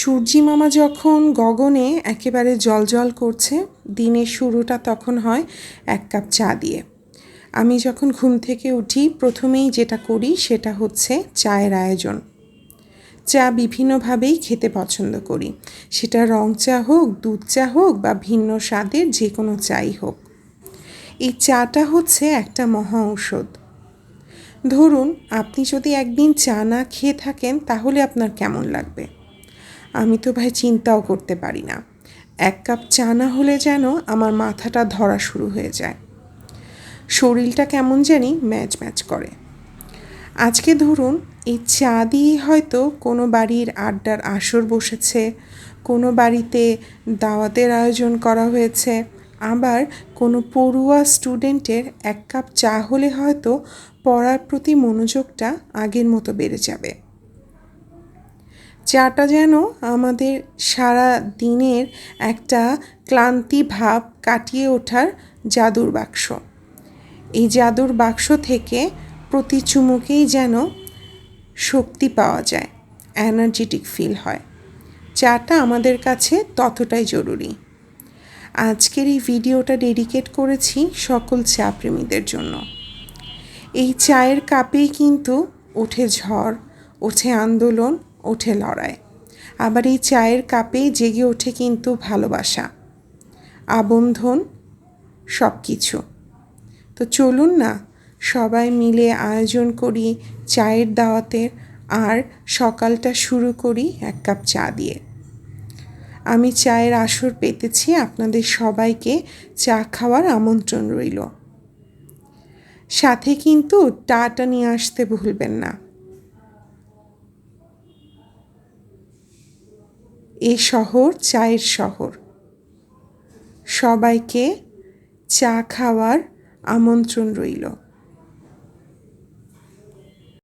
সূর্যি মামা যখন গগনে একেবারে জ্বলজ্বল করছে, দিনের শুরুটা তখন হয় 1 কাপ চা দিয়ে। আমি যখন ঘুম থেকে উঠি প্রথমেই যেটা করি সেটা হচ্ছে চায়ের আয়োজন। চা বিভিন্নভাবেই খেতে পছন্দ করি, সেটা রং চা হোক, দুধ চা হোক বা ভিন্ন স্বাদের যে কোনো চাই হোক। এই চাটা হচ্ছে একটা মহা ঔষধ। ধরুন আপনি যদি একদিন চা না খেয়ে থাকেন তাহলে আপনার কেমন লাগবে? আমি তো ভাই চিন্তাও করতে পারি না। 1 কাপ চা না হলে যেন আমার মাথাটা ধরা শুরু হয়ে যায়, শরীরটা কেমন জানি ম্যাচ ম্যাচ করে। আজকে ধরুন এই চা দিয়েই হয়তো কোনো বাড়ির আড্ডার আসর বসেছে, কোনো বাড়িতে দাওয়াতের আয়োজন করা হয়েছে, আবার কোনো পড়ুয়া স্টুডেন্টের 1 কাপ চা হলে হয়তো পড়ার প্রতি মনোযোগটা আগের মতো বেড়ে যাবে। চাটা যেন আমাদের সারা দিনের একটা ক্লান্তি ভাব কাটিয়ে ওঠার জাদুর বাক্স। এই জাদুর বাক্স থেকে প্রতি চুমুকেই যেন শক্তি পাওয়া যায়, এনার্জেটিক ফিল হয়। চাটা আমাদের কাছে ততটাই জরুরি। আজকের এই ভিডিওটা ডেডিকেট করেছি সকল চা প্রেমীদের জন্য। এই চায়ের কাপেই কিন্তু ওঠে ঝড়, ওঠে আন্দোলন, ওঠে লড়াই। আবার এই চায়ের কাপেই জেগে ওঠে কিন্তু ভালোবাসা, আবন্ধন, সব কিছু। তো চলুন না সবাই মিলে আয়োজন করি চায়ের দাওয়াতের, আর সকালটা শুরু করি 1 কাপ চা দিয়ে। আমি চায়ের আসর পেতেছি, আপনাদের সবাইকে চা খাওয়ার আমন্ত্রণ রইল। সাথে কিন্তু টাটা নিয়ে আসতে ভুলবেন না। এ শহর চায়ের শহর। সবাইকে চা খাওয়ার আমন্ত্রণ রইল।